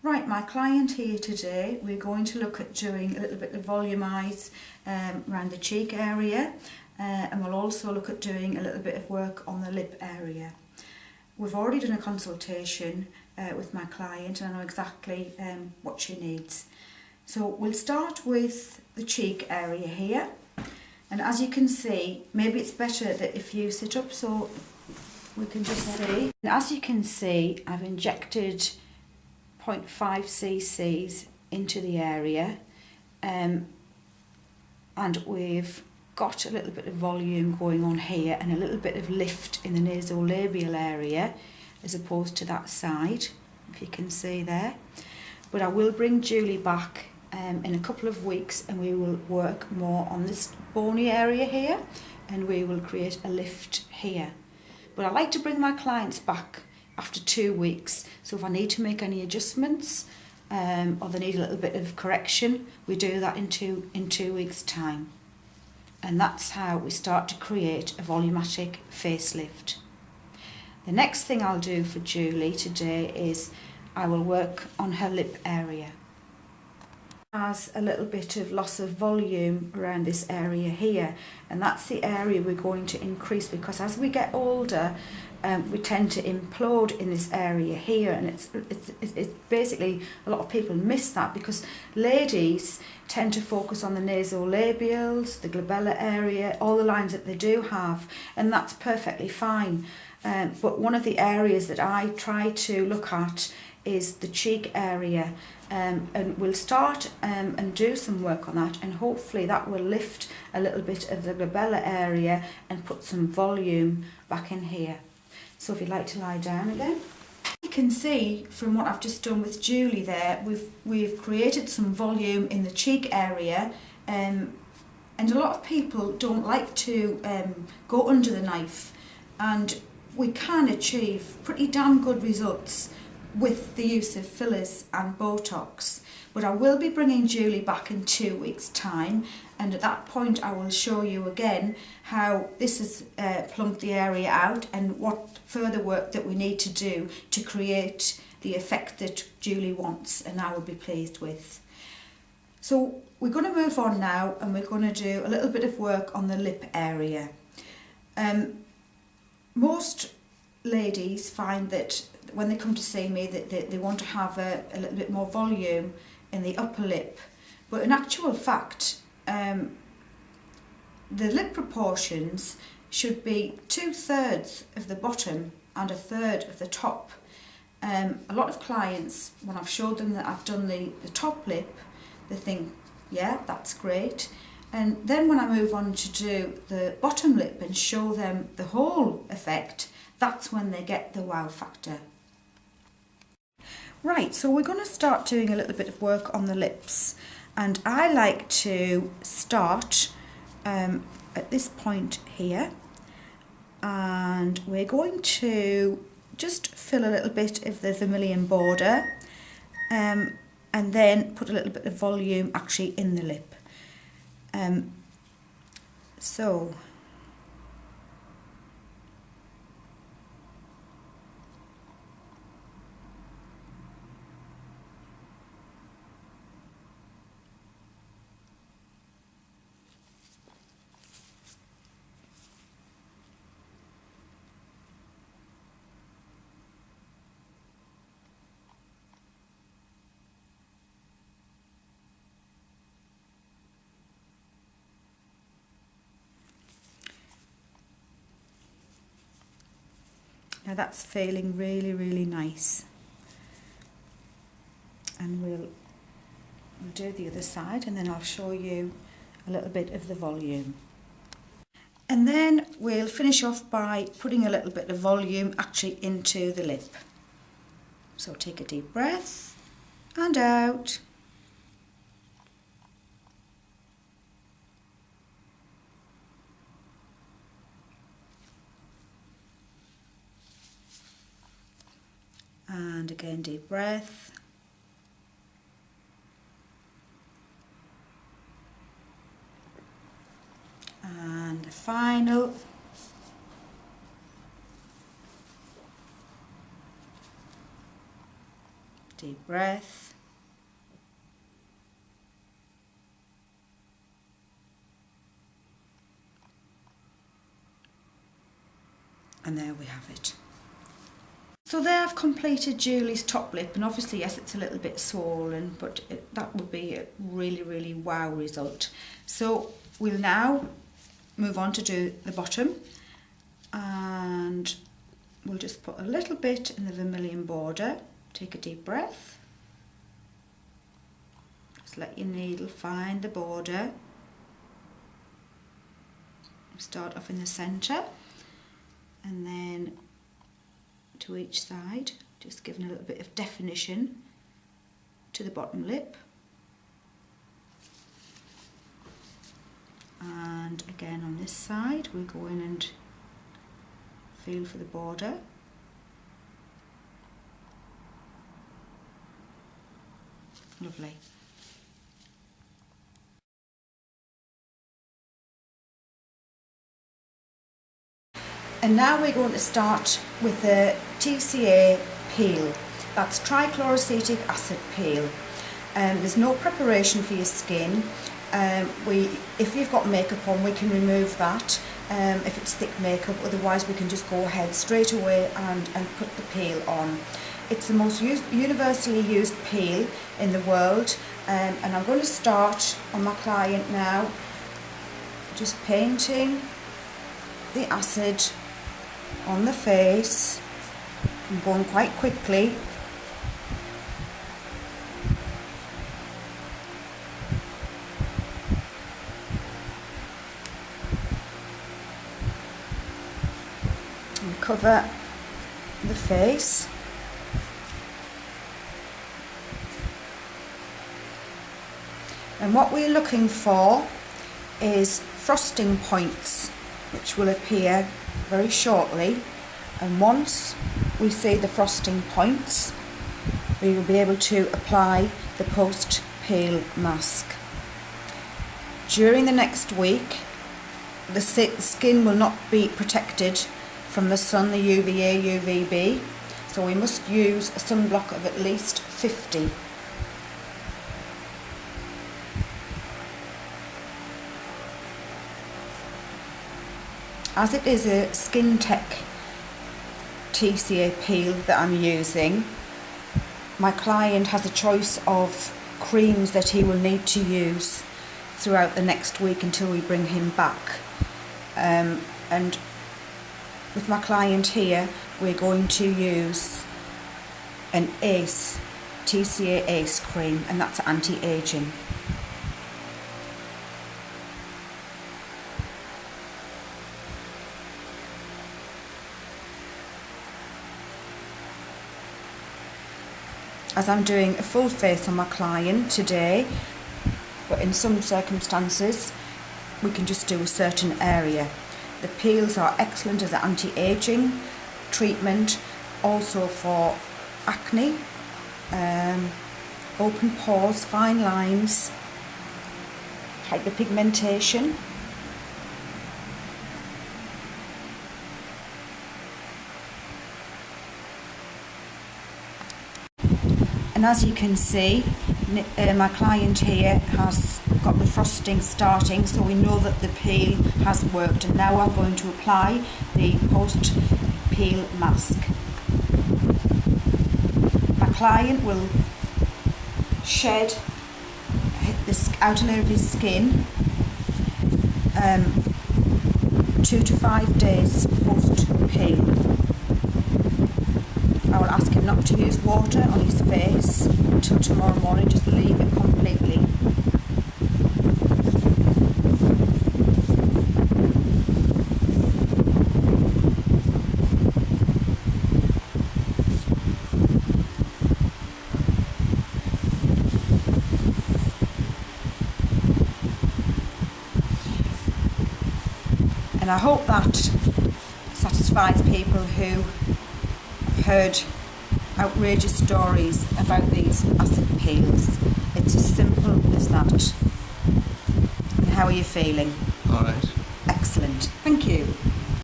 Right, my client here today, we're going to look at doing a little bit of volumise around the cheek area, and we'll also look at doing a little bit of work on the lip area. We've already done a consultation with my client and I know exactly what she needs. So we'll start with the cheek area here, and as you can see, maybe it's better that if you sit up so we can just see. And as you can see, I've injected 0.5 cc's into the area, and we've got a little bit of volume going on here and a little bit of lift in the nasolabial area as opposed to that side, if you can see there. But I will bring Julie back in a couple of weeks and we will work more on this bony area here and we will create a lift here. But I like to bring my clients back after 2 weeks, so if I need to make any adjustments or they need a little bit of correction, we do that in 2 weeks' time. And that's how we start to create a volumatic facelift. The next thing I'll do for Julie today is I will work on her lip area. Has a little bit of loss of volume around this area here, and that's the area we're going to increase, because as we get older we tend to implode in this area here, and it's basically, a lot of people miss that because ladies tend to focus on the nasolabials, the glabella area, all the lines that they do have, and that's perfectly fine. But one of the areas that I try to look at is the cheek area, and we'll start and do some work on that, and hopefully that will lift a little bit of the glabella area and put some volume back in here. So if you'd like to lie down again. You can see from what I've just done with Julie there, we've created some volume in the cheek area, and a lot of people don't like to go under the knife, and we can achieve pretty damn good results with the use of fillers and Botox. But I will be bringing Julie back in 2 weeks' time, and at that point I will show you again how this has plumped the area out and what further work that we need to do to create the effect that Julie wants and I will be pleased with. So we're going to move on now and we're going to do a little bit of work on the lip area. Most ladies find that when they come to see me that they want to have a little bit more volume in the upper lip, but in actual fact the lip proportions should be 2/3 of the bottom and 1/3 of the top. A lot of clients, when I've showed them that I've done the top lip, they think, yeah, that's great. And then when I move on to do the bottom lip and show them the whole effect, that's when they get the wow factor. Right, so we're going to start doing a little bit of work on the lips, and I like to start at this point here, and we're going to just fill a little bit of the vermilion border and then put a little bit of volume actually in the lip. So now that's feeling really, really nice. And we'll do the other side and then I'll show you a little bit of the volume. And then we'll finish off by putting a little bit of volume actually into the lip. So take a deep breath and out. And again, deep breath. And the final. Deep breath. And there we have it. So there I've completed Julie's top lip, and obviously yes, it's a little bit swollen, but that would be a really, really wow result. So we'll now move on to do the bottom, and we'll just put a little bit in the vermilion border. Take a deep breath. Just let your needle find the border. Start off in the centre, and then to each side, just giving a little bit of definition to the bottom lip. And again on this side, we'll go in and feel for the border. Lovely. And now we're going to start with the TCA peel. That's trichloroacetic acid peel. There's no preparation for your skin. If you've got makeup on, we can remove that if it's thick makeup. Otherwise, we can just go ahead straight away and put the peel on. It's the most universally used peel in the world, and I'm going to start on my client now, just painting the acid on the face. I'm going quite quickly. And cover the face. And what we're looking for is frosting points, which will appear very shortly, and once we see the frosting points, we will be able to apply the post-peel mask. During the next week, the skin will not be protected from the sun, the UVA, UVB, so we must use a sunblock of at least 50. As it is a Skin Tech TCA peel that I'm using, my client has a choice of creams that he will need to use throughout the next week until we bring him back. And with my client here, we're going to use an ACE, TCA ACE cream, and that's anti-aging. As I'm doing a full face on my client today, but in some circumstances we can just do a certain area. The peels are excellent as an anti-aging treatment, also for acne, open pores, fine lines, hyperpigmentation. And as you can see, my client here has got the frosting starting, so we know that the peel has worked. And now I'm going to apply the post-peel mask. My client will shed the outer layer of his skin 2 to 5 days post-peel. I will ask him not to use water on his face until tomorrow morning, just leave it completely. And I hope that satisfies people who have heard outrageous stories about these acid peels. It's as simple as that. And how are you feeling? All right. Excellent. Thank you.